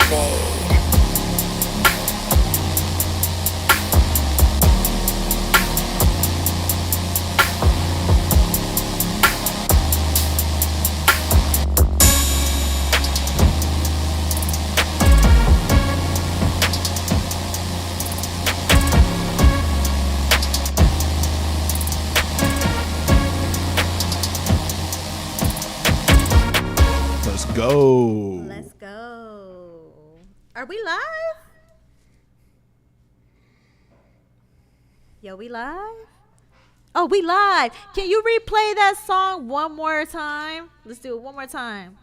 Let's go. Are we live? Yo, we live? Oh, we live. Can you replay that song one more time? Let's do it one more time.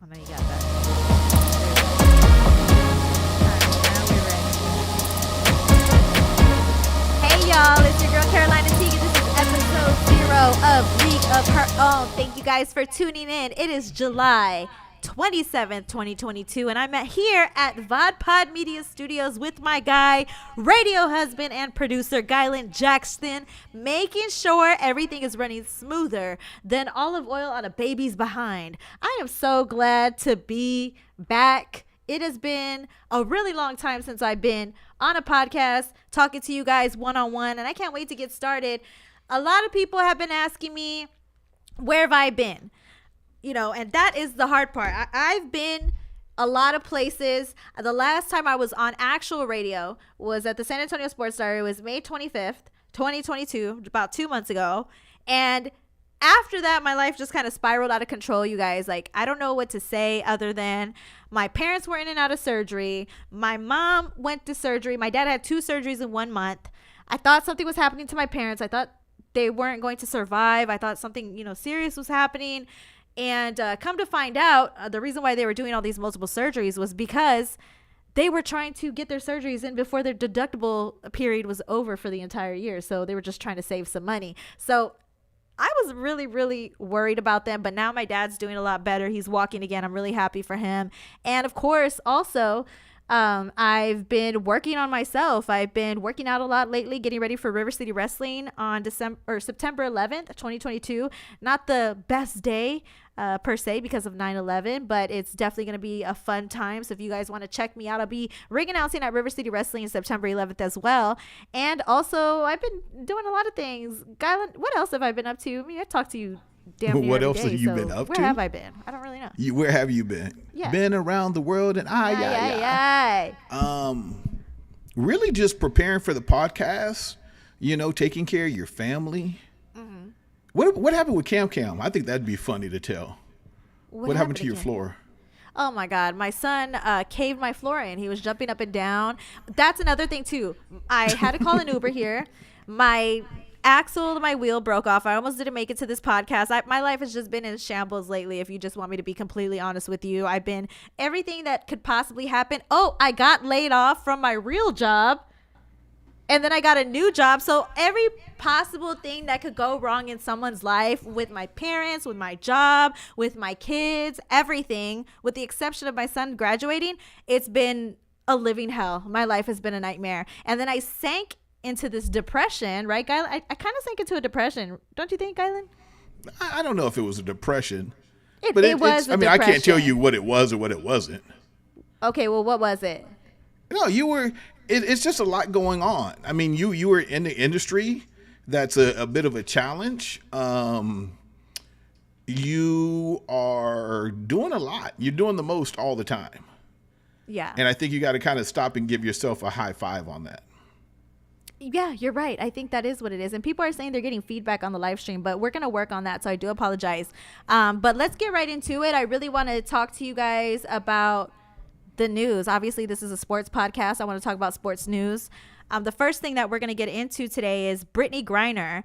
Oh, no, you got that. Hey, y'all. It's your girl, Carolina Teagan. This is episode 0 of League of Her Own. Thank you guys for tuning in. It is July 27th, 2022, and I'm here at VODPOD Media Studios with my guy, radio husband and producer, Gylan Jackson, making sure everything is running smoother than olive oil on a baby's behind. I am so glad to be back. It has been a really long time since I've been on a podcast talking to you guys one-on-one, and I can't wait to get started. A lot of people have been asking me, where have I been? You know, and that is the hard part. I've been a lot of places. The last time I was on actual radio was at the San Antonio Sports Star. It was May 25th, 2022, about 2 months ago. And after that, my life just kind of spiraled out of control, you guys. Like, I don't know what to say other than my parents were in and out of surgery. My mom went to surgery. My dad had 2 surgeries in 1 month. I thought something was happening to my parents. I thought they weren't going to survive. I thought something, serious was happening. And come to find out, the reason why they were doing all these multiple surgeries was because they were trying to get their surgeries in before their deductible period was over for the entire year. So they were just trying to save some money. So I was really, really worried about them. But now my dad's doing a lot better. He's walking again. I'm really happy for him. And of course, also, I've been working on myself. I've been working out a lot lately, getting ready for River City Wrestling on September 11th, 2022. Not the best day per se because of 9/11, but it's definitely going to be a fun time. So if you guys want to check me out, I'll be ring announcing at River City Wrestling September 11th as well. And also, I've been doing a lot of things. Gylan, what else have I been up to? I mean, I talk to you damn near what else every day, have you been up to? Where have I been? I don't really know. Where have you been? Yeah. Been around the world and really just preparing for the podcast, taking care of your family. Mm-hmm. What happened with Cam? I think that'd be funny to tell. What happened to your floor? Oh my God, my son caved my floor in. He was jumping up and down. That's another thing too. I had to call an Uber here. My axle of my wheel broke off. I almost didn't make it to this podcast. My life has just been in shambles lately, if you just want me to be completely honest with you. I've been everything that could possibly happen. Oh, I got laid off from my real job. And then I got a new job. So every possible thing that could go wrong in someone's life, with my parents, with my job, with my kids, everything, with the exception of my son graduating, it's been a living hell. My life has been a nightmare. And then I sank into this depression, right, Gylan? I kind of sank into a depression. Don't you think, Gylan? I don't know if it was a depression. It was. I can't tell you what it was or what it wasn't. Okay, well, what was it? No, you were. It's just a lot going on. I mean, you were in the industry. That's a bit of a challenge. You are doing a lot. You're doing the most all the time. Yeah. And I think you got to kind of stop and give yourself a high five on that. Yeah, you're right. I think that is what it is. And people are saying they're getting feedback on the live stream, but we're going to work on that. So I do apologize. But let's get right into it. I really want to talk to you guys about the news. Obviously, this is a sports podcast. I want to talk about sports news. The first thing that we're going to get into today is Brittany Griner.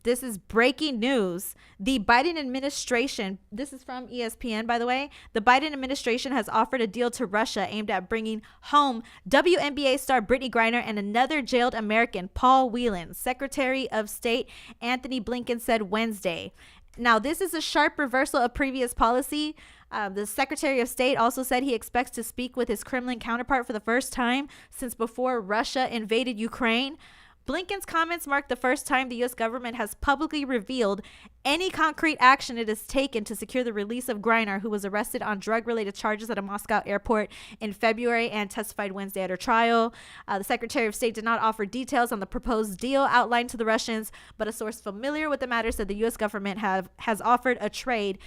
This is breaking news. The Biden administration, this is from ESPN, by the way. The Biden administration has offered a deal to Russia aimed at bringing home WNBA star Brittany Griner and another jailed American, Paul Whelan. Secretary of State Anthony Blinken said Wednesday. Now, this is a sharp reversal of previous policy. The Secretary of State also said he expects to speak with his Kremlin counterpart for the first time since before Russia invaded Ukraine. Blinken's comments mark the first time the U.S. government has publicly revealed any concrete action it has taken to secure the release of Griner, who was arrested on drug-related charges at a Moscow airport in February and testified Wednesday at her trial. The Secretary of State did not offer details on the proposed deal outlined to the Russians, but a source familiar with the matter said the U.S. government has offered a trade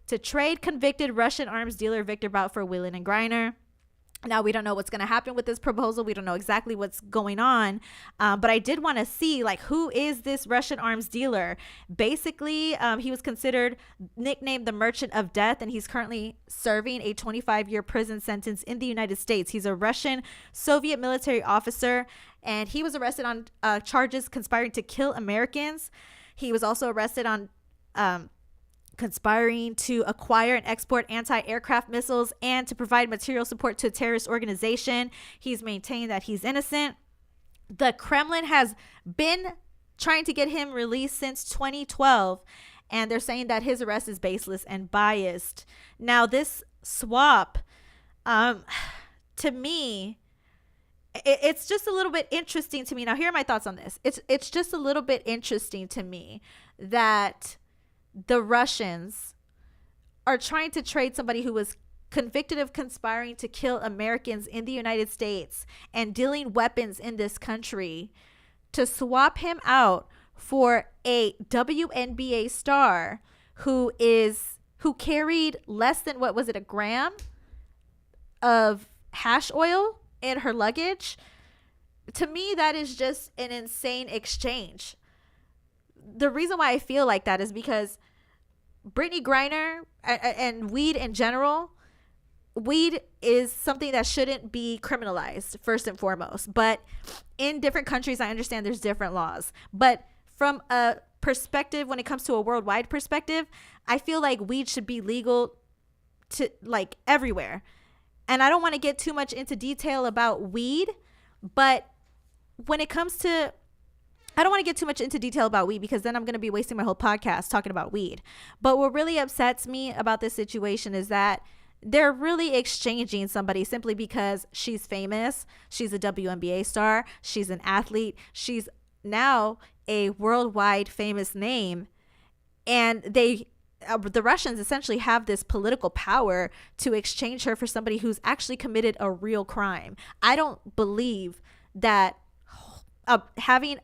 to trade convicted Russian arms dealer Victor Bout for Whelan and Griner. Now, we don't know what's going to happen with this proposal. We don't know exactly what's going on. But I did want to see, like, who is this Russian arms dealer? Basically, he was nicknamed the Merchant of Death, and he's currently serving a 25-year prison sentence in the United States. He's a Russian Soviet military officer, and he was arrested on charges conspiring to kill Americans. He was also arrested on conspiring to acquire and export anti-aircraft missiles and to provide material support to a terrorist organization. He's maintained that he's innocent. The Kremlin has been trying to get him released since 2012, and they're saying that his arrest is baseless and biased. Now, this swap, to me, it's just a little bit interesting to me. Now, here are my thoughts on this. It's just a little bit interesting to me that the Russians are trying to trade somebody who was convicted of conspiring to kill Americans in the United States and dealing weapons in this country, to swap him out for a WNBA star who carried less than, what was it, a gram of hash oil in her luggage. To me, that is just an insane exchange. The reason why I feel like that is because Brittany Griner and weed in general, weed is something that shouldn't be criminalized, first and foremost. But in different countries, I understand there's different laws. But from a perspective, when it comes to a worldwide perspective, I feel like weed should be legal to, like, everywhere. And I don't want to get too much into detail about weed, but when it comes to, I don't want to get too much into detail about weed because then I'm going to be wasting my whole podcast talking about weed. But what really upsets me about this situation is that they're really exchanging somebody simply because she's famous. She's a WNBA star. She's an athlete. She's now a worldwide famous name. And the Russians essentially have this political power to exchange her for somebody who's actually committed a real crime. I don't believe that having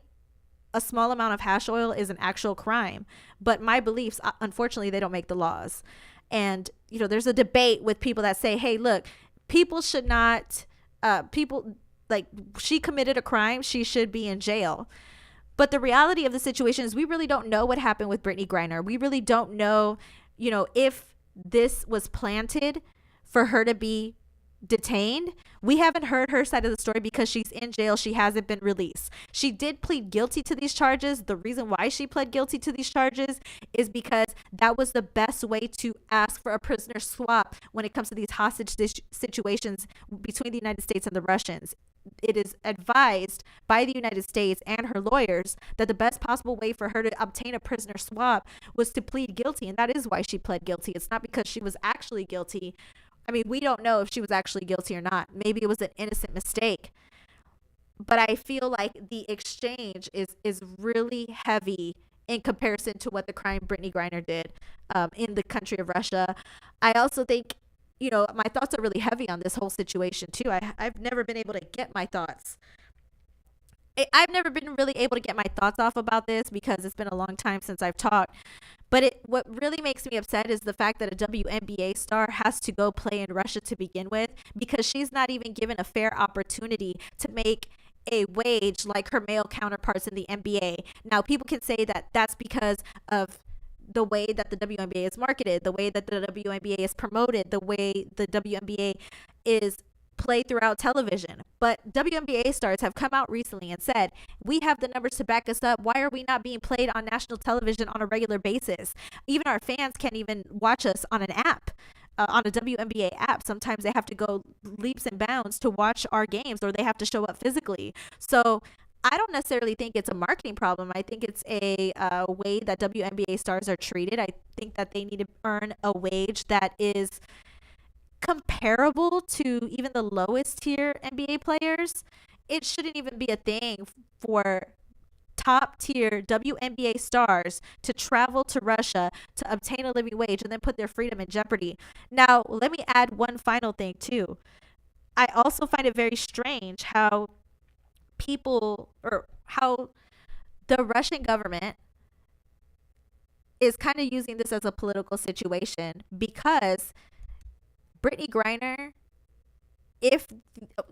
a small amount of hash oil is an actual crime, but my beliefs, unfortunately, they don't make the laws. And, you know, there's a debate with people that say, hey, look, people should not, she committed a crime, she should be in jail. But the reality of the situation is we really don't know what happened with Brittany Griner. We really don't know, you know, if this was planted for her to be detained. We haven't heard her side of the story because she's in jail. She hasn't been released. She did plead guilty to these charges. The reason why she pled guilty to these charges is because that was the best way to ask for a prisoner swap when it comes to these hostage situations between the United States and the Russians. It is advised by the United States and her lawyers that the best possible way for her to obtain a prisoner swap was to plead guilty. And that is why she pled guilty. It's not because she was actually guilty. I mean, we don't know if she was actually guilty or not. Maybe it was an innocent mistake. But I feel like the exchange is really heavy in comparison to what the crime Brittany Griner did in the country of Russia. I also think, you know, my thoughts are really heavy on this whole situation too. I've never been able to get my thoughts. I've never been really able to get my thoughts off about this because it's been a long time since I've talked. But what really makes me upset is the fact that a WNBA star has to go play in Russia to begin with, because she's not even given a fair opportunity to make a wage like her male counterparts in the NBA. Now, people can say that that's because of the way that the WNBA is marketed, the way that the WNBA is promoted, the way the WNBA is played throughout television. But WNBA stars have come out recently and said, we have the numbers to back us up. Why are we not being played on national television on a regular basis? Even our fans can't even watch us on an app, on a WNBA app. Sometimes they have to go leaps and bounds to watch our games, or they have to show up physically. So I don't necessarily think it's a marketing problem. I think it's a way that WNBA stars are treated. I think that they need to earn a wage that is comparable to even the lowest tier NBA players. It shouldn't even be a thing for top tier WNBA stars to travel to Russia to obtain a living wage and then put their freedom in jeopardy. Now, let me add one final thing too. I also find it very strange how how the Russian government is kind of using this as a political situation, because Brittany Griner,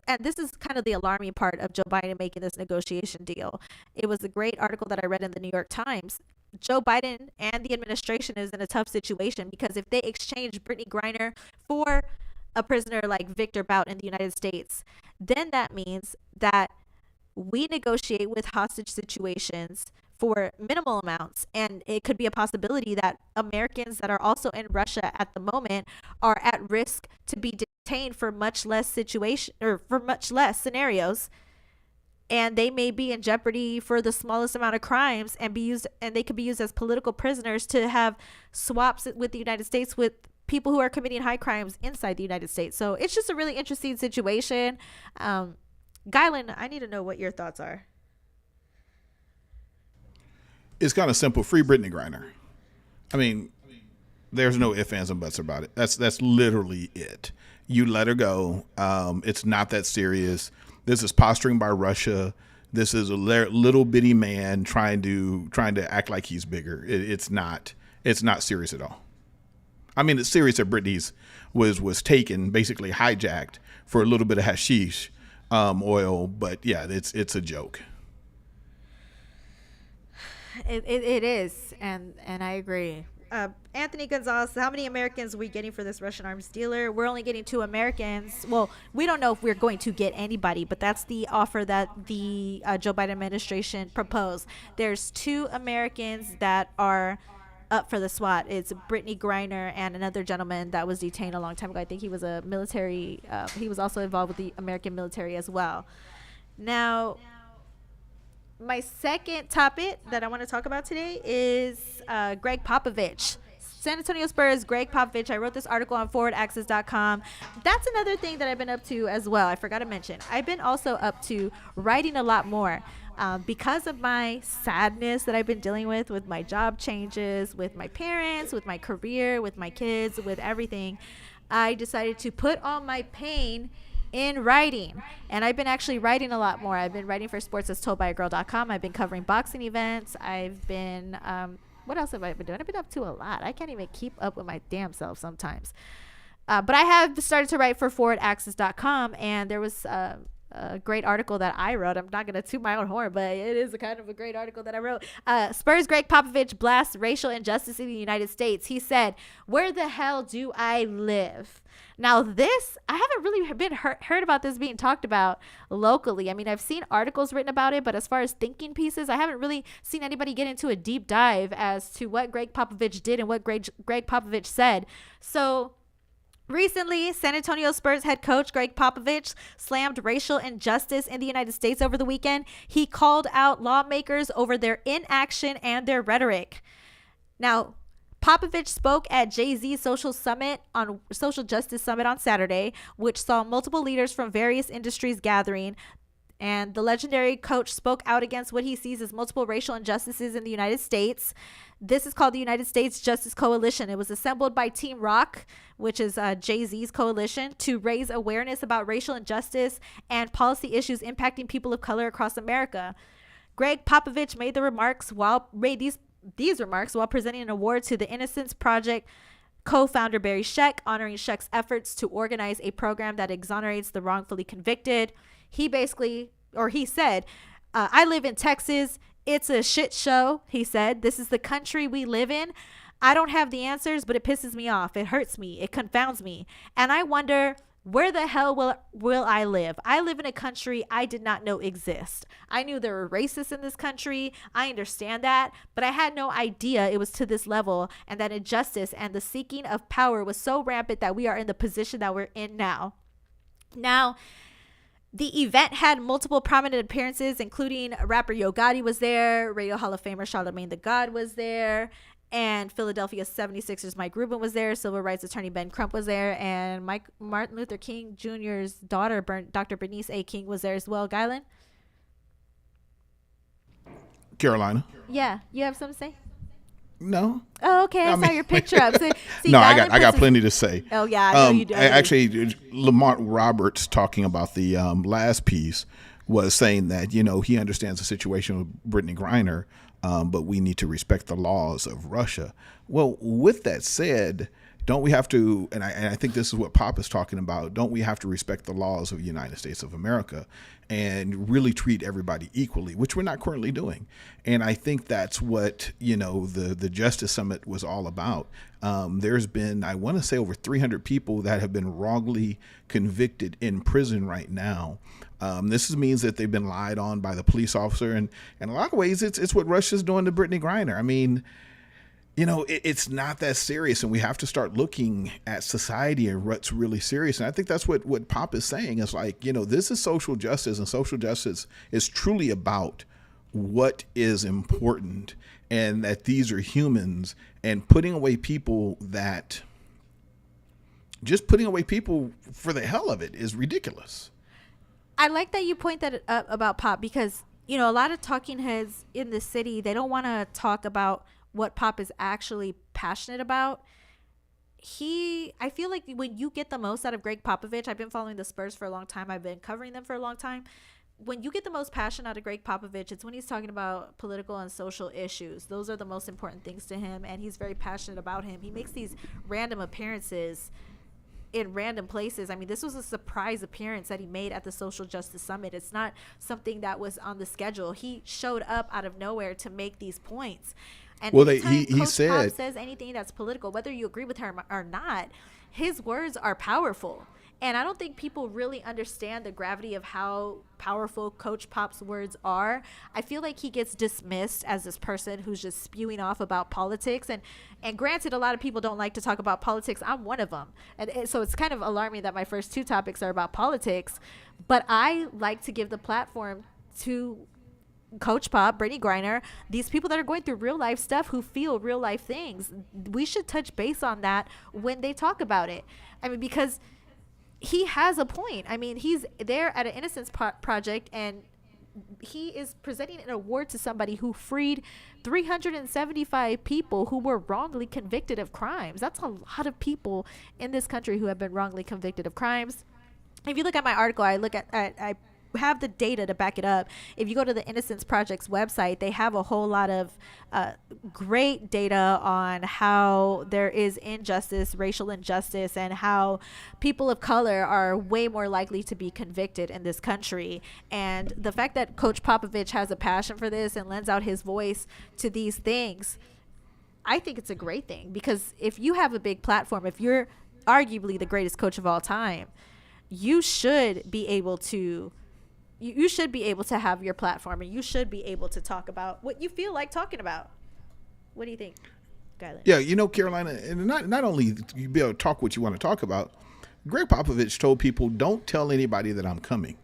and this is kind of the alarming part of Joe Biden making this negotiation deal. It was a great article that I read in the New York Times. Joe Biden and the administration is in a tough situation, because if they exchange Brittany Griner for a prisoner like Victor Bout in the United States, then that means that we negotiate with hostage situations for minimal amounts, and it could be a possibility that Americans that are also in Russia at the moment are at risk to be detained for much less scenarios, and they may be in jeopardy for the smallest amount of crimes and they could be used as political prisoners to have swaps with the United States with people who are committing high crimes inside the United States. So it's just a really interesting situation. Gylan, I need to know what your thoughts are. It's kind of simple. Free Brittany Griner. I mean, there's no ifs, ands, and buts about it. That's literally it. You let her go. It's not that serious. This is posturing by Russia. This is a little bitty man trying to act like he's bigger. It's not serious at all. I mean, it's serious that Brittany's was taken, basically hijacked for a little bit of hashish oil, but yeah, it's a joke. It is, and I agree. Anthony Gonzalez, how many Americans are we getting for this Russian arms dealer? We're only getting 2 Americans. Well, we don't know if we're going to get anybody, but that's the offer that the Joe Biden administration proposed. There's 2 Americans that are up for the SWAT. It's Brittany Griner and another gentleman that was detained a long time ago. I think he was a military. He was also involved with the American military as well. Now, my second topic that I want to talk about today is Greg Popovich. San Antonio Spurs, Greg Popovich. I wrote this article on forwardaccess.com. That's another thing that I've been up to as well. I forgot to mention. I've been also up to writing a lot more. Because of my sadness that I've been dealing with my job changes, with my parents, with my career, with my kids, with everything, I decided to put all my pain in writing. And I've been actually writing a lot more. I've been writing for sportsastoldbyagirl.com. I've been covering boxing events. I've been, what else have I been doing? I've been up to a lot. I can't even keep up with my damn self sometimes. But I have started to write for forwardaccess.com, and there was a great article that I wrote. I'm not going to toot my own horn, but it is a kind of a great article that I wrote. Spurs Greg Popovich blasts racial injustice in the United States. He said, "Where the hell do I live?" Now this, I haven't really been heard about this being talked about locally. I mean, I've seen articles written about it, but as far as thinking pieces, I haven't really seen anybody get into a deep dive as to what Greg Popovich did and what Greg Popovich said. So recently, San Antonio Spurs head coach Greg Popovich slammed racial injustice in the United States over the weekend. He called out lawmakers over their inaction and their rhetoric. Now, Popovich spoke at Jay-Z's social justice summit on Saturday, which saw multiple leaders from various industries gathering. And the legendary coach spoke out against what he sees as multiple racial injustices in the United States. This is called the United States Justice Coalition. It was assembled by Team Rock, which is Jay-Z's coalition, to raise awareness about racial injustice and policy issues impacting people of color across America. Greg Popovich made these remarks while presenting an award to the Innocence Project co-founder Barry Scheck, honoring Scheck's efforts to organize a program that exonerates the wrongfully convicted. He said, "I live in Texas. It's a shit show," he said. "This is the country we live in. I don't have the answers, but it pisses me off. It hurts me. It confounds me. And I wonder, where the hell will I live? I live in a country I did not know exist. I knew there were racists in this country. I understand that, but I had no idea it was to this level, and that injustice and the seeking of power was so rampant that we are in the position that we're in now." Now, the event had multiple prominent appearances, including rapper Yo Gotti was there, Radio Hall of Famer Charlemagne the God was there, and Philadelphia 76ers Mike Rubin was there, civil rights attorney Ben Crump was there, and Martin Luther King Jr.'s daughter, Dr. Bernice A. King, was there as well. Gylan? Carolina. Yeah, you have something to say? No. Oh, okay. I saw your picture up. So, no, I got plenty to say. Oh yeah, I know you do. Actually, Lamont Roberts talking about the last piece was saying that he understands the situation with Brittany Griner, but we need to respect the laws of Russia. Well, with that said, don't we have to? And I think this is what Pop is talking about. Don't we have to respect the laws of the United States of America and really treat everybody equally, which we're not currently doing? And I think that's what the Justice Summit was all about. There's been, I want to say, over 300 people that have been wrongly convicted in prison right now. This means that they've been lied on by the police officer, and in a lot of ways, it's what Russia's doing to Brittany Griner. I mean, it's not that serious, and we have to start looking at society and what's really serious. And I think that's what Pop is saying. Is like, this is social justice, and social justice is truly about what is important, and that these are humans, and putting away people for the hell of it is ridiculous. I like that you point that up about Pop, because a lot of talking heads in the city, they don't want to talk about what Pop is actually passionate about. I feel like when you get the most out of Greg Popovich, I've been following the Spurs for a long time. I've been covering them for a long time. When you get the most passion out of Greg Popovich, it's when he's talking about political and social issues. Those are the most important things to him, and he's very passionate about him. He makes these random appearances in random places. I mean, this was a surprise appearance that he made at the Social Justice Summit. It's not something that was on the schedule. He showed up out of nowhere to make these points. And he said, Pop says anything that's political, whether you agree with her or not, his words are powerful. And I don't think people really understand the gravity of how powerful Coach Pop's words are. I feel like he gets dismissed as this person who's just spewing off about politics. And granted, a lot of people don't like to talk about politics. I'm one of them. And so it's kind of alarming that my first two topics are about politics. But I like to give the platform to Coach Pop, Brady Griner, these people that are going through real life stuff, who feel real life things. We should touch base on that when they talk about it. I mean, because he has a point. I mean, he's there at an Innocence Project, and he is presenting an award to somebody who freed 375 people who were wrongly convicted of crimes. That's a lot of people in this country who have been wrongly convicted of crimes. If you look at my article, I have the data to back it up. If you go to the Innocence Project's website, they have a whole lot of great data on how there is injustice, racial injustice, and how people of color are way more likely to be convicted in this country. And the fact that Coach Popovich has a passion for this and lends out his voice to these things, I think it's a great thing, because if you have a big platform, if you're arguably the greatest coach of all time, you should be able to have your platform, and you should be able to talk about what you feel like talking about. What do you think, Skyler? Yeah, Carolina, and not only you be able to talk what you want to talk about, Greg Popovich told people, don't tell anybody that I'm coming.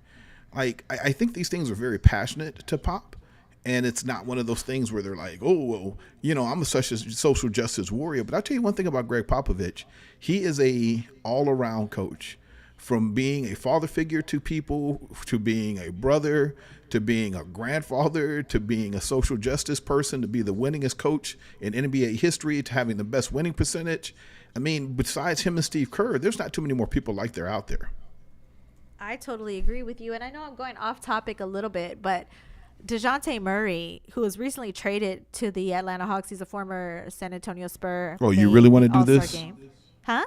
Like, I think these things are very passionate to Pop, and it's not one of those things where they're like, oh, well, I'm a social justice warrior. But I'll tell you one thing about Greg Popovich. He is a all-around coach. From being a father figure to people, to being a brother, to being a grandfather, to being a social justice person, to be the winningest coach in NBA history, to having the best winning percentage. I mean, besides him and Steve Kerr, there's not too many more people like they're out there. I totally agree with you. And I know I'm going off topic a little bit, but Dejante Murray, who was recently traded to the Atlanta Hawks, he's a former San Antonio Spur. Oh, you really want to do this? Game. Huh?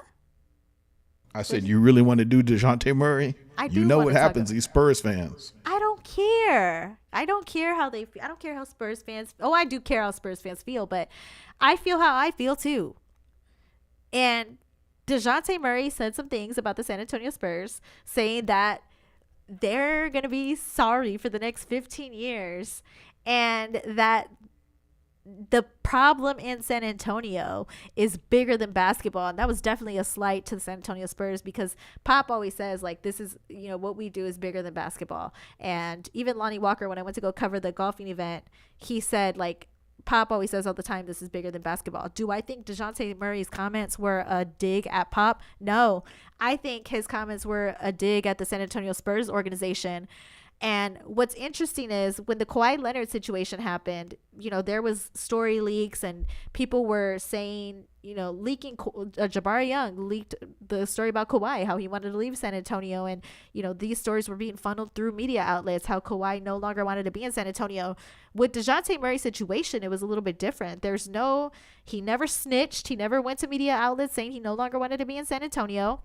I said, you really want to do Dejante Murray? I do. You know what happens, these Spurs fans. I don't care. I don't care how they feel. I don't care how Spurs fans. Oh, I do care how Spurs fans feel, but I feel how I feel too. And Dejante Murray said some things about the San Antonio Spurs, saying that they're going to be sorry for the next 15 years, and that the problem in San Antonio is bigger than basketball. And that was definitely a slight to the San Antonio Spurs, because Pop always says, like, this is, what we do is bigger than basketball. And even Lonnie Walker, when I went to go cover the golfing event, he said, like, Pop always says all the time, this is bigger than basketball. Do I think Dejante Murray's comments were a dig at Pop? No. I think his comments were a dig at the San Antonio Spurs organization. And what's interesting is when the Kawhi Leonard situation happened, there was story leaks and people were saying, leaking, Jabari Young leaked the story about Kawhi, how he wanted to leave San Antonio. And, these stories were being funneled through media outlets, how Kawhi no longer wanted to be in San Antonio. With Dejante Murray's situation, it was a little bit different. He never snitched. He never went to media outlets saying he no longer wanted to be in San Antonio.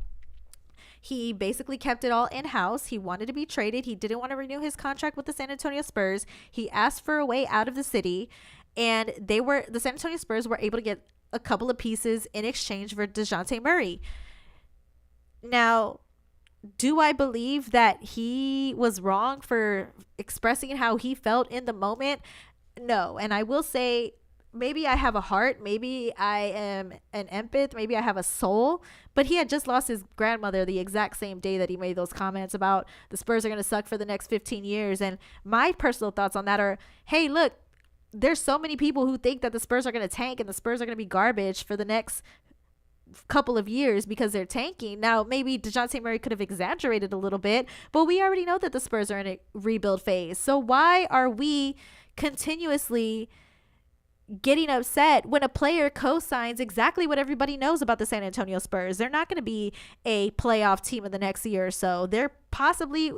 He basically kept it all in-house. He wanted to be traded. He didn't want to renew his contract with the San Antonio Spurs. He asked for a way out of the city, and the San Antonio Spurs were able to get a couple of pieces in exchange for Dejante Murray. Now, do I believe that he was wrong for expressing how he felt in the moment? No. And I will say, maybe I have a heart, maybe I am an empath, maybe I have a soul, but he had just lost his grandmother the exact same day that he made those comments about the Spurs are going to suck for the next 15 years. And my personal thoughts on that are, hey, look, there's so many people who think that the Spurs are going to tank and the Spurs are going to be garbage for the next couple of years because they're tanking. Now, maybe Dejante Murray could have exaggerated a little bit, but we already know that the Spurs are in a rebuild phase. So why are we continuously getting upset when a player co-signs exactly what everybody knows about the San Antonio Spurs? They're not going to be a playoff team in the next year or so. They're possibly,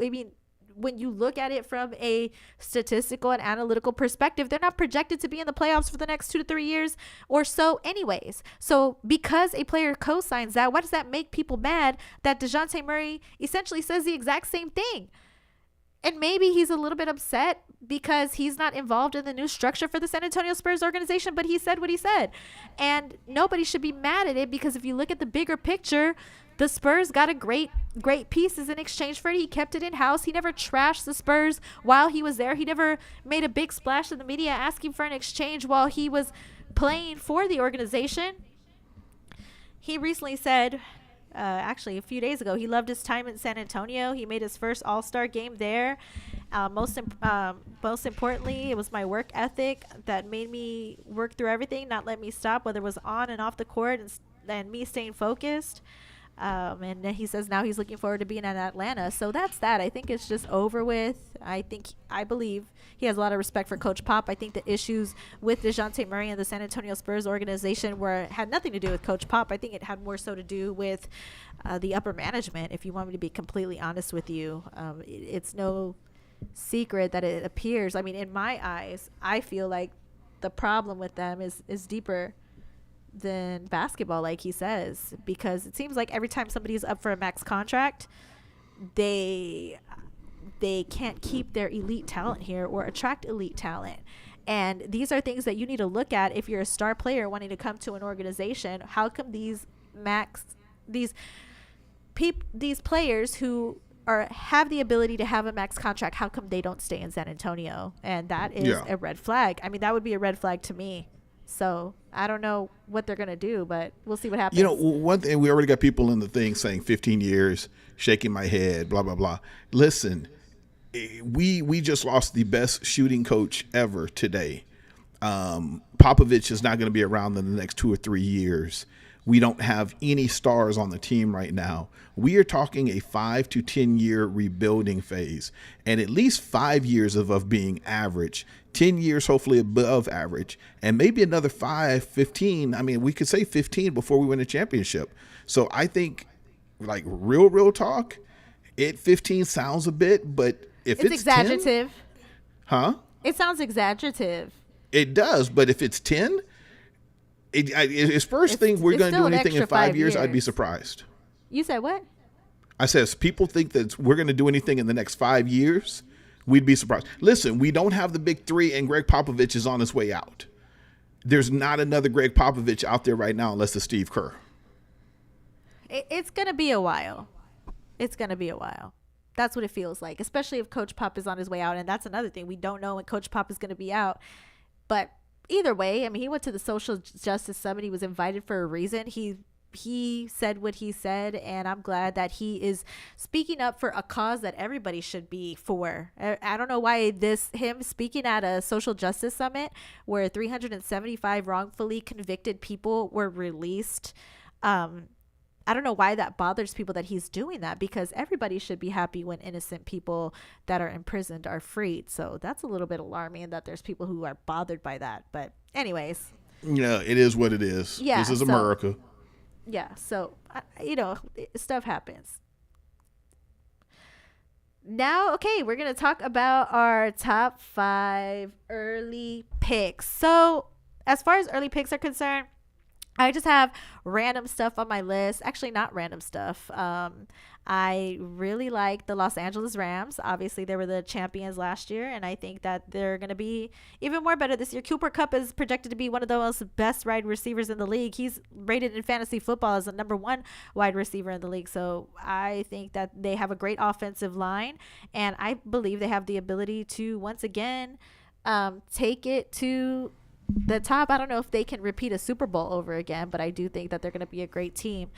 when you look at it from a statistical and analytical perspective, they're not projected to be in the playoffs for the next 2 to 3 years or so anyways. So because a player co-signs that, why does that make people mad that Dejante Murray essentially says the exact same thing? And maybe he's a little bit upset because he's not involved in the new structure for the San Antonio Spurs organization, but he said what he said. And nobody should be mad at it because if you look at the bigger picture, the Spurs got a great pieces in exchange for it. He kept it in-house. He never trashed the Spurs while he was there. He never made a big splash in the media asking for an exchange while he was playing for the organization. He recently said, actually a few days ago, he loved his time in San Antonio. He made his first All-Star game there. Most importantly, it was my work ethic that made me work through everything, not let me stop, whether it was on and off the court, and me staying focused. And then he says now he's looking forward to being in Atlanta. So that's that. I think it's just over with. I believe he has a lot of respect for Coach Pop. I think the issues with Dejante Murray and the San Antonio Spurs organization had nothing to do with Coach Pop. I think it had more so to do with the upper management. If you want me to be completely honest with you, it's no secret that it appears. In my eyes, I feel like the problem with them is deeper than basketball, like he says, because it seems like every time somebody's up for a max contract, they can't keep their elite talent here or attract elite talent. And these are things that you need to look at if you're a star player wanting to come to an organization. How come these players who have the ability to have a max contract, how come they don't stay in San Antonio? And that is a red flag. That would be a red flag to me. So I don't know what they're going to do, but we'll see what happens. One thing, we already got people in the thing saying 15 years, shaking my head, blah, blah, blah. Listen, we just lost the best shooting coach ever today. Popovich is not going to be around in the next 2 or 3 years. We don't have any stars on the team right now. We are talking a 5 to 10 year rebuilding phase, and at least 5 years of being average, 10 years hopefully above average, and maybe another 5, 15. We could say 15 before we win a championship. So I think, like, real talk, 15 sounds a bit, but if it's exaggerative. 10, it sounds exaggerative. It does, but if it's 10, it's first thing we're going to do anything in 5 years, I'd be surprised. You said what? I said, if people think that we're going to do anything in the next 5 years, we'd be surprised. Listen, we don't have the big three, and Greg Popovich is on his way out. There's not another Greg Popovich out there right now unless it's Steve Kerr. It's going to be a while. It's going to be a while. That's what it feels like, especially if Coach Pop is on his way out. And that's another thing. We don't know when Coach Pop is going to be out. But either way, he went to the Social Justice Summit. He was invited for a reason. He said what he said, and I'm glad that he is speaking up for a cause that everybody should be for. I don't know why him speaking at a social justice summit where 375 wrongfully convicted people were released I don't know why that bothers people that he's doing that, because everybody should be happy when innocent people that are imprisoned are freed. So that's a little bit alarming that there's people who are bothered by that. But anyways. Yeah, it is what it is. Yeah, this is America. Yeah. So, stuff happens. Now, okay, we're going to talk about our top 5 early picks. So as far as early picks are concerned, I just have random stuff on my list. Actually, not random stuff. I really like the Los Angeles Rams. Obviously, they were the champions last year, and I think that they're going to be even more better this year. Cooper Kupp is projected to be one of the most best wide receivers in the league. He's rated in fantasy football as the number 1 wide receiver in the league. So I think that they have a great offensive line, and I believe they have the ability to, once again, take it to the top. I don't know if they can repeat a Super Bowl over again, but I do think that they're going to be a great team.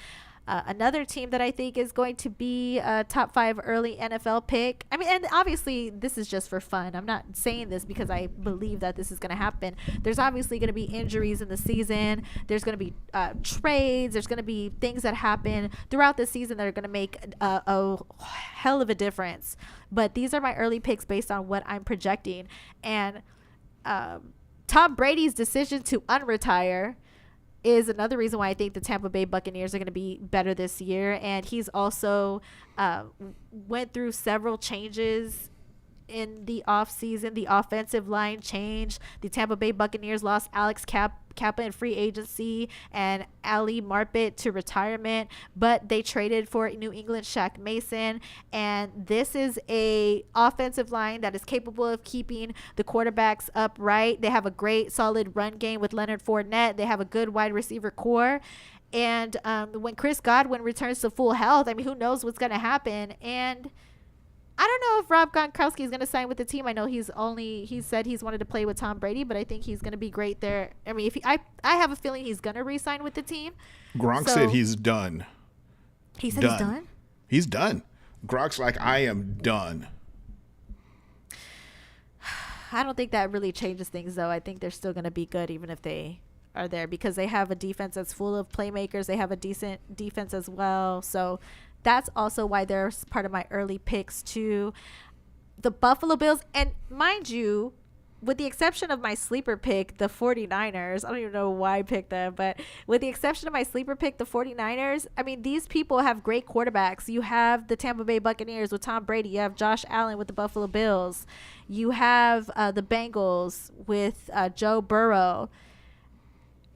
Another team that I think is going to be a top 5 early NFL pick. I mean, and obviously this is just for fun. I'm not saying this because I believe that this is going to happen. There's obviously going to be injuries in the season. There's going to be trades. There's going to be things that happen throughout the season that are going to make a hell of a difference. But these are my early picks based on what I'm projecting. And Tom Brady's decision to unretire is another reason why I think the Tampa Bay Buccaneers are going to be better this year. And he's also went through several changes in the offseason. The offensive line changed. The Tampa Bay Buccaneers lost Alex Kappa in free agency and Ali Marpet to retirement, but they traded for New England Shaq Mason, and this is a offensive line that is capable of keeping the quarterbacks upright. They have a great solid run game with Leonard Fournette. They have a good wide receiver core, and when Chris Godwin returns to full health, I mean, who knows what's going to happen. And I don't know if Rob Gronkowski is going to sign with the team. I know he said he's wanted to play with Tom Brady, but I think he's going to be great there. I mean, I have a feeling he's going to re-sign with the team. Gronk said he's done. He said he's done? He's done. Gronk's like, I am done. I don't think that really changes things, though. I think they're still going to be good even if they are there, because they have a defense that's full of playmakers. They have a decent defense as well. So that's also why they're part of my early picks too. The Buffalo Bills, and mind you, with the exception of my sleeper pick, the 49ers, I don't even know why I picked them, but with the exception of my sleeper pick, the 49ers, I mean, these people have great quarterbacks. You have the Tampa Bay Buccaneers with Tom Brady. You have Josh Allen with the Buffalo Bills. You have the Bengals with Joe Burrow.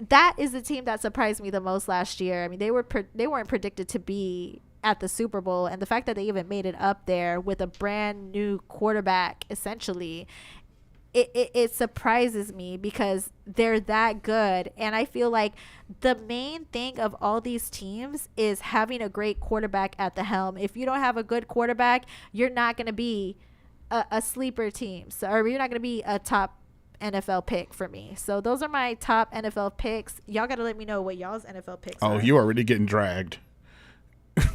That is the team that surprised me the most last year. I mean, they weren't predicted to be at the Super Bowl, and the fact that they even made it up there with a brand new quarterback, essentially, it surprises me because they're that good. And I feel like the main thing of all these teams is having a great quarterback at the helm. If you don't have a good quarterback, you're not going to be a sleeper team, or you're not going to be a top NFL pick for me. So those are my top NFL picks. Y'all got to let me know what y'all's NFL picks are. Oh, you already getting dragged.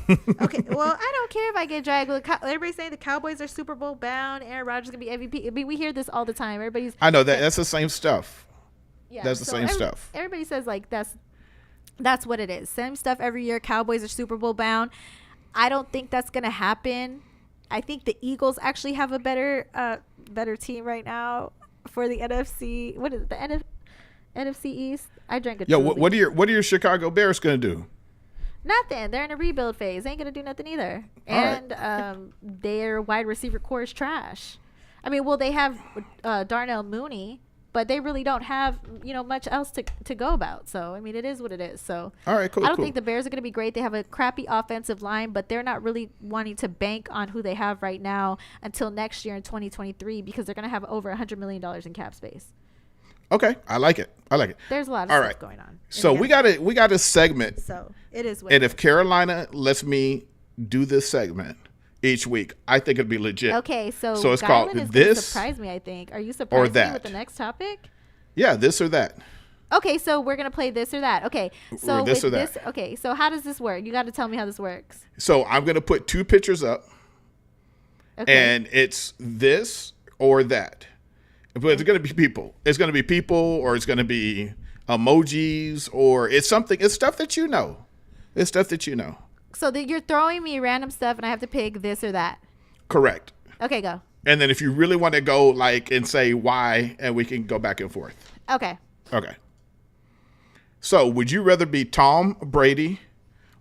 Okay, well, I don't care if I get dragged. Everybody's saying the Cowboys are Super Bowl bound. Aaron Rodgers is gonna be MVP. I mean, we hear this all the time. I know that's the same stuff. Yeah, that's the same stuff. Everybody says like that's what it is. Same stuff every year. Cowboys are Super Bowl bound. I don't think that's gonna happen. I think the Eagles actually have a better team right now for the NFC. What is it? The NFC East? I drank a. Yo, what are your Chicago Bears gonna do? Nothing. They're in a rebuild phase. They ain't gonna do nothing either. And their wide receiver core is trash. I mean, well, they have Darnell Mooney, but they really don't have much else to go about. So I mean, it is what it is. So all right, cool. I don't think the Bears are gonna be great. They have a crappy offensive line, but they're not really wanting to bank on who they have right now until next year in 2023, because they're gonna have over $100 million in cap space. Okay, I like it. There's a lot of stuff going on. So we got a segment. So it is. And if Carolina lets me do this segment each week, I think it'd be legit. Okay, so it's called this. Surprise me, I think. Are you surprised me with the next topic? Yeah, this or that. Okay, so we're gonna play this or that. Okay, so or this or that. Okay, so how does this work? You got to tell me how this works. So I'm gonna put 2 pictures up, and it's this or that. But it's going to be people. It's going to be people, or it's going to be emojis, or it's something. It's stuff that you know. It's stuff that you know. So that you're throwing me random stuff and I have to pick this or that. Correct. Okay, go. And then if you really want to go like and say why, and we can go back and forth. Okay. Okay. So would you rather be Tom Brady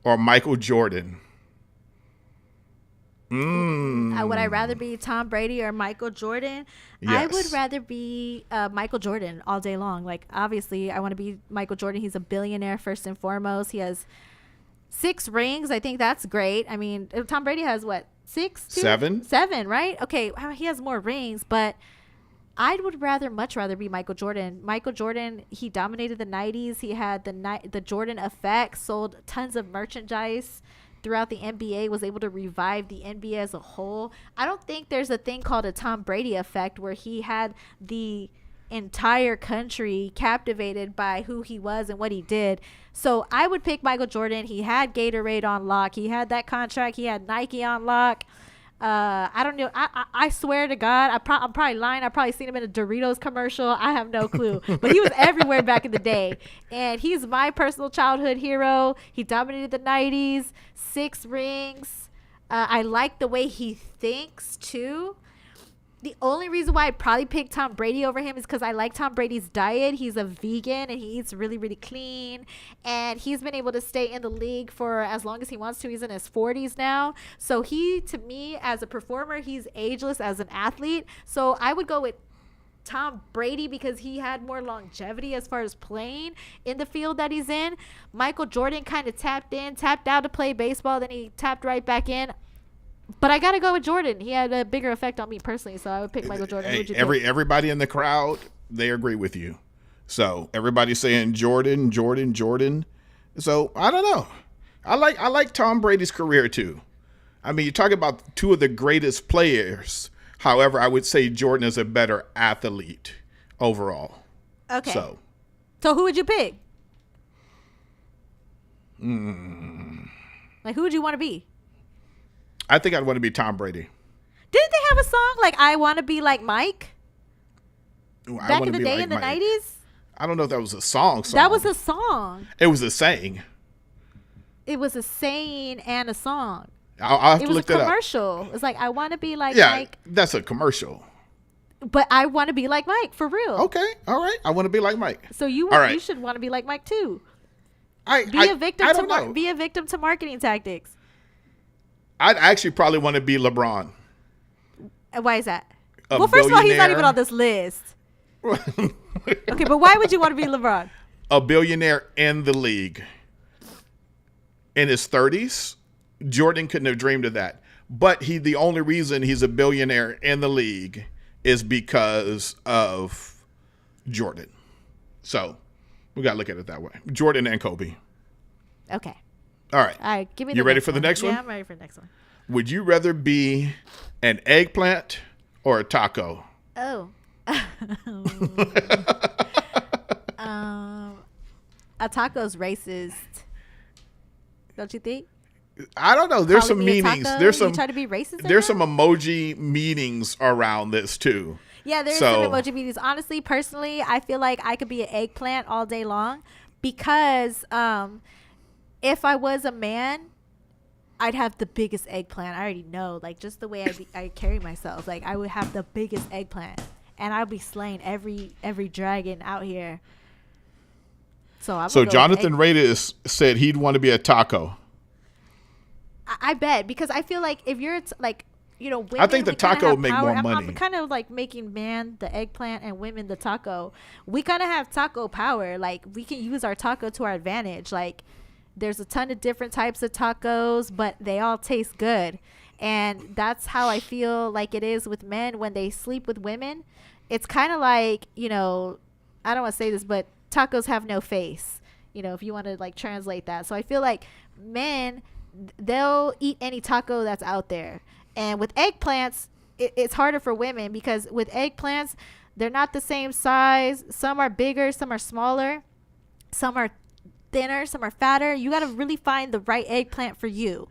or Michael Jordan? Would I rather be Tom Brady or Michael Jordan? Yes. I would rather be Michael Jordan all day long. Like, obviously, I want to be Michael Jordan. He's a billionaire first and foremost. He has 6 rings. I think that's great. I mean, Tom Brady has what? 6? 7? 7, right? Okay, he has more rings, but I would much rather be Michael Jordan. Michael Jordan, he dominated the 90s. He had the Jordan effect, sold tons of merchandise throughout the NBA, was able to revive the NBA as a whole. I don't think there's a thing called a Tom Brady effect where he had the entire country captivated by who he was and what he did. So I would pick Michael Jordan. He had Gatorade on lock. He had that contract. He had Nike on lock. I don't know. I swear to God, I'm probably lying. I probably seen him in a Doritos commercial. I have no clue. But he was everywhere back in the day. And he's my personal childhood hero. He dominated the 90s, 6 rings. I like the way he thinks, too. The only reason why I'd probably pick Tom Brady over him is because I like Tom Brady's diet. He's a vegan and he eats really, really clean. And he's been able to stay in the league for as long as he wants to. He's in his 40s now. So he, to me, as a performer, he's ageless as an athlete. So I would go with Tom Brady because he had more longevity as far as playing in the field that he's in. Michael Jordan kind of tapped out to play baseball. Then he tapped right back in. But I gotta go with Jordan. He had a bigger effect on me personally, so I would pick Michael Jordan. Hey, everybody in the crowd, they agree with you. So everybody's saying Jordan. So I don't know. I like Tom Brady's career too. I mean, you talk about 2 of the greatest players. However, I would say Jordan is a better athlete overall. Okay. So who would you pick? Like, who would you want to be? I think I'd want to be Tom Brady. Didn't they have a song like "I Want to Be Like Mike"? Back in the day, in the 90s? I don't know if that was a song. That was a song. It was a saying. It was a saying and a song. I'll have to look that up. It was a commercial. It's like, I want to be like Yeah, Mike. that's a commercial. But I want to be like Mike, for real. Okay, all right. I want to be like Mike. So you should want to be like Mike too. Be a victim to marketing tactics. I'd actually probably want to be LeBron. Why is that? Well, first of all, he's not even on this list. Okay, but why would you want to be LeBron? A billionaire in the league. In his 30s, Jordan couldn't have dreamed of that. But the only reason he's a billionaire in the league is because of Jordan. So we got to look at it that way. Jordan and Kobe. Okay. All right. All right. Give me. You ready for the next one? Yeah, I'm ready for the next one. Would you rather be an eggplant or a taco? Oh. A taco's racist. Don't you think? I don't know. There's some meanings. There's some. You try to be racist. There's some emoji meanings around this too. Yeah, there's some emoji meanings. Honestly, personally, I feel like I could be an eggplant all day long because if I was a man, I'd have the biggest eggplant. I already know, like, just the way I carry myself. Like, I would have the biggest eggplant, and I'd be slaying every dragon out here. So Jonathan Reyes said he'd want to be a taco. I bet, because I feel like if you're women, I think the taco would make more money. I'm kind of like making man the eggplant and women the taco. We kind of have taco power. Like, we can use our taco to our advantage. Like, there's a ton of different types of tacos, but they all taste good. And that's how I feel like it is with men when they sleep with women. It's kind of like, I don't want to say this, but tacos have no face, if you want to like translate that. So I feel like men, they'll eat any taco that's out there. And with eggplants, it's harder for women because with eggplants, they're not the same size. Some are bigger, some are smaller, some are thinner, some are fatter. You got to really find the right eggplant for you.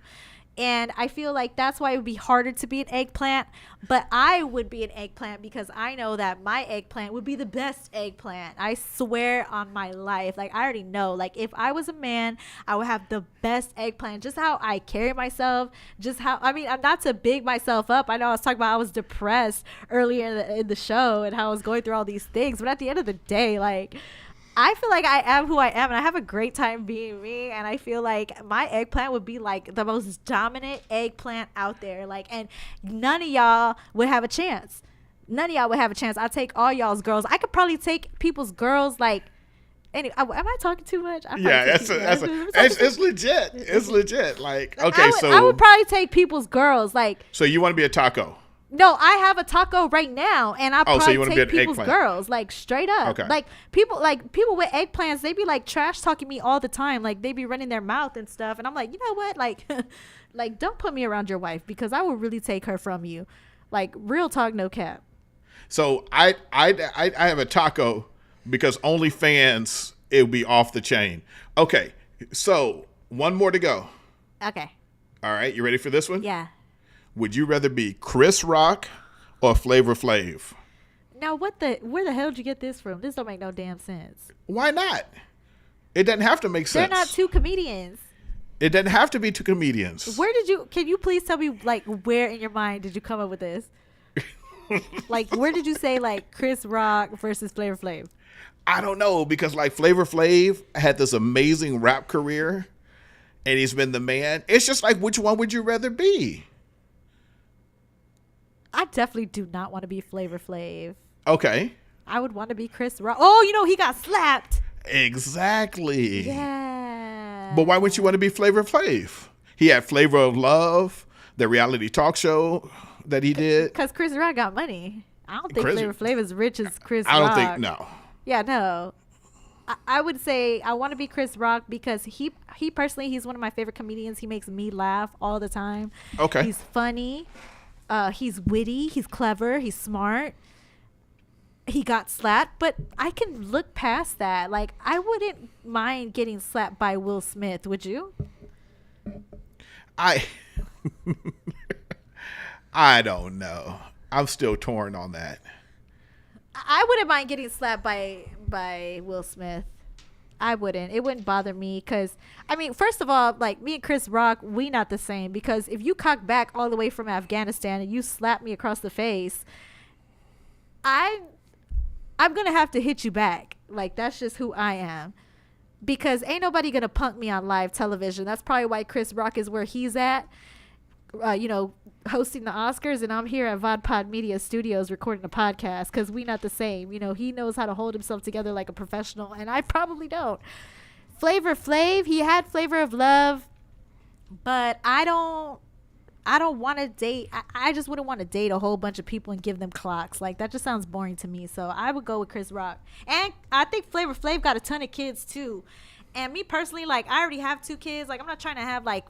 And I feel like that's why it would be harder to be an eggplant. But I would be an eggplant because I know that my eggplant would be the best eggplant. I swear on my life. Like, I already know. Like, if I was a man, I would have the best eggplant. Just how I carry myself. Just how, I mean, I'm not to big myself up. I know I was talking about I was depressed earlier in the show and how I was going through all these things. But at the end of the day, like, I feel like I am who I am, and I have a great time being me. And I feel like my eggplant would be like the most dominant eggplant out there. Like, and none of y'all would have a chance. None of y'all would have a chance. I'll take all y'all's girls. I could probably take people's girls. Like, anyway, am I talking too much? Yeah, it's legit. It's legit. Like, okay, I would probably take people's girls. Like, so you want to be a taco? No, I have a taco right now, and I probably so take people's girls, like, straight up. Okay. Like people with eggplants, they be like trash talking me all the time. Like, they be running their mouth and stuff, and I'm like, you know what? Like, like, don't put me around your wife because I will really take her from you. Like, real talk, no cap. So I have a taco because OnlyFans, it would be off the chain. Okay, so one more to go. Okay. All right, you ready for this one? Yeah. Would you rather be Chris Rock or Flavor Flav? Now, where the hell did you get this from? This don't make no damn sense. Why not? It doesn't have to make sense. They're not two comedians. It doesn't have to be two comedians. Can you please tell me, like, where in your mind did you come up with this? Like, where did you say, like, Chris Rock versus Flavor Flav? I don't know, because, like, Flavor Flav had this amazing rap career, and he's been the man. It's just like, which one would you rather be? I definitely do not want to be Flavor Flav. Okay. I would want to be Chris Rock. Oh, you know, he got slapped. Exactly. Yeah. But why wouldn't you want to be Flavor Flav? He had Flavor of Love, the reality talk show that he did. Because Chris Rock got money. I don't think Flavor Flav is rich as Chris Rock. I don't think, no. Yeah, no. I would say I want to be Chris Rock because he personally, he's one of my favorite comedians. He makes me laugh all the time. Okay. He's funny. He's witty, he's clever, he's smart. He got slapped, but I can look past that. Like, I wouldn't mind getting slapped by Will Smith, would you? I don't know. I'm still torn on that. I wouldn't mind getting slapped by Will Smith. I wouldn't. It wouldn't bother me because, I mean, first of all, like, me and Chris Rock, we not the same. Because if you cock back all the way from Afghanistan and you slap me across the face, I'm going to have to hit you back. Like, that's just who I am. Because ain't nobody going to punk me on live television. That's probably why Chris Rock is where he's at. You know, hosting the Oscars, and I'm here at VODPOD Media Studios recording a podcast because we not the same. You know, he knows how to hold himself together like a professional, and I probably don't. Flavor Flav, he had Flavor of Love, but I don't want to date. I just wouldn't want to date a whole bunch of people and give them clocks. Like, that just sounds boring to me. So I would go with Chris Rock. And I think Flavor Flav got a ton of kids too. And me personally, like, I already have 2 kids. Like, I'm not trying to have like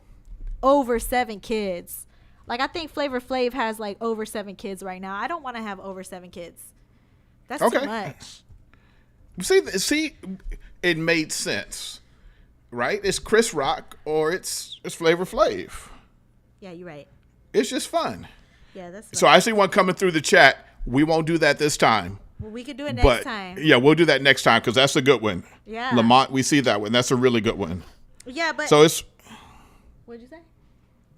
over 7 kids. Like, I think Flavor Flav has like over 7 kids right now. I don't want to have over 7 kids. That's too much. See, it made sense, right? It's Chris Rock or it's Flavor Flav. Yeah, you're right. It's just fun. Yeah, that's fun. So I see one coming through the chat. We won't do that this time. Well, we could do it next time. Yeah, we'll do that next time because that's a good one. Yeah. Lamont, we see that one. That's a really good one. Yeah, but so it's. What'd you say?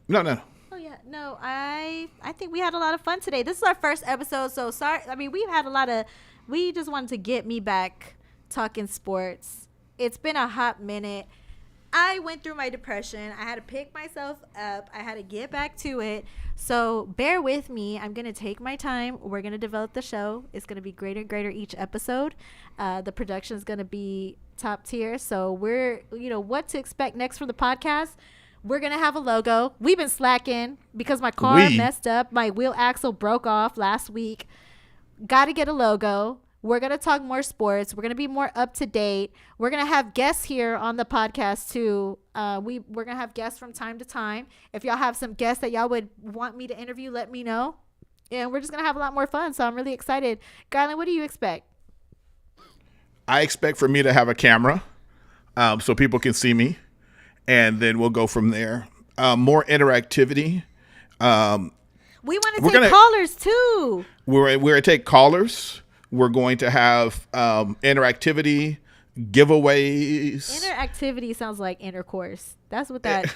No. Oh yeah, no. I think we had a lot of fun today. This is our first episode, so sorry. I mean, we've had a lot of. We just wanted to get me back talking sports. It's been a hot minute. I went through my depression. I had to pick myself up. I had to get back to it. So bear with me. I'm going to take my time. We're going to develop the show. It's going to be greater and greater each episode. The production is going to be top tier. So we're, what to expect next from the podcast. We're going to have a logo. We've been slacking because my car messed up. My wheel axle broke off last week. Got to get a logo. We're going to talk more sports. We're going to be more up to date. We're going to have guests here on the podcast too. We're going to have guests from time to time. If y'all have some guests that y'all would want me to interview, let me know. And we're just going to have a lot more fun. So I'm really excited. Garland, what do you expect? I expect for me to have a camera so people can see me. And then we'll go from there. more interactivity. We want to take callers too. We're going to take callers. We're going to have interactivity, giveaways. Interactivity sounds like intercourse. That's what that word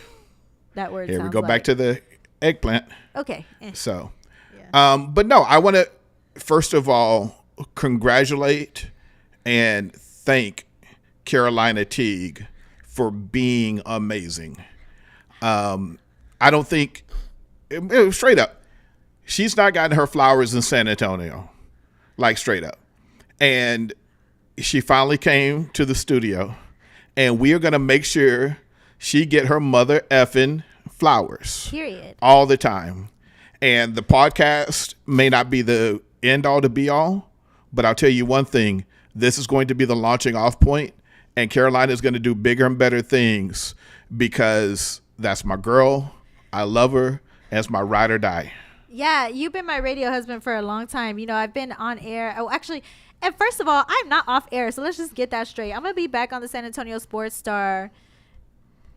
sounds like. Here we go back to the eggplant. Okay. So, but no, I want to first of all congratulate and thank Carolina Teague for being amazing. I don't think straight up, she's not gotten her flowers in San Antonio, like straight up. And she finally came to the studio, and we are going to make sure she get her mother effing flowers. Period. All the time. And the podcast may not be the end all to be all, but I'll tell you one thing. This is going to be the launching off point, and Carolina is going to do bigger and better things because that's my girl. I love her. And it's my ride or die. Yeah, you've been my radio husband for a long time. You know, I've been on air. Oh, actually, and first of all, I'm not off air, so let's just get that straight. I'm going to be back on the San Antonio Sports Star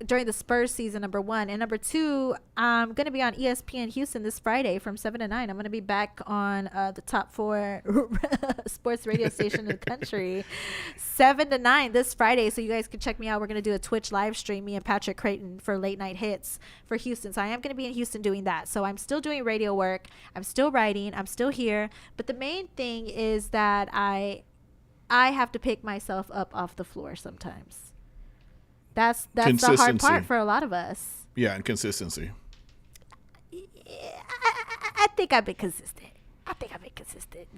during the Spurs season, number 1. And number 2, I'm going to be on ESPN Houston this Friday from 7 to 9. I'm going to be back on the top 4 sports radio station in the country, 7 to 9 this Friday. So you guys can check me out. We're going to do a Twitch live stream, me and Patrick Creighton, for late night hits for Houston. So I am going to be in Houston doing that. So I'm still doing radio work. I'm still writing. I'm still here. But the main thing is that I have to pick myself up off the floor sometimes. That's the hard part for a lot of us. Yeah, and consistency. I think I've been consistent.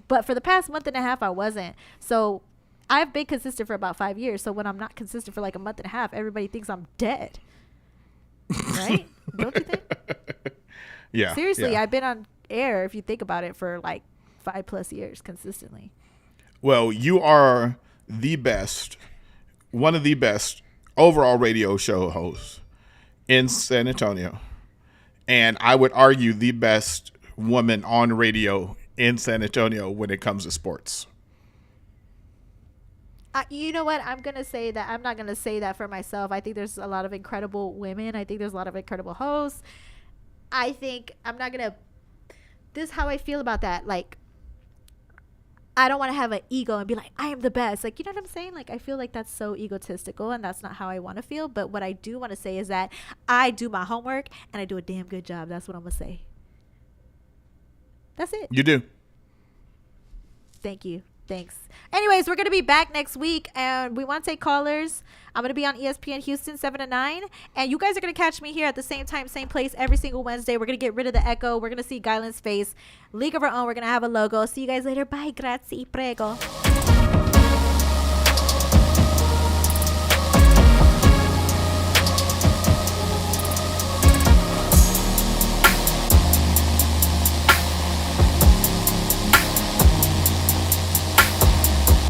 But for the past month and a half, I wasn't. So I've been consistent for about 5 years. So when I'm not consistent for like a month and a half, everybody thinks I'm dead. Right? Don't you think? Yeah. Seriously, yeah. I've been on air, if you think about it, for like 5+ years consistently. Well, you are the best, one of the best overall radio show hosts in San Antonio. And I would argue the best woman on radio in San Antonio when it comes to sports. You know what? I'm going to say that. I'm not going to say that for myself. I think there's a lot of incredible women. I think there's a lot of incredible hosts. I think I'm not going to. This is how I feel about that. Like, I don't want to have an ego and be like, I am the best. Like, you know what I'm saying? Like, I feel like that's so egotistical, and that's not how I want to feel. But what I do want to say is that I do my homework and I do a damn good job. That's what I'm going to say. That's it. You do. Thank you. Thanks. Anyways, we're going to be back next week, and we want to take callers. I'm going to be on ESPN Houston 7 to 9, and you guys are going to catch me here at the same time, same place every single Wednesday. We're going to get rid of the echo. We're going to see Guyland's face. League of Our Own. We're going to have a logo. See you guys later. Bye. Grazie. Prego.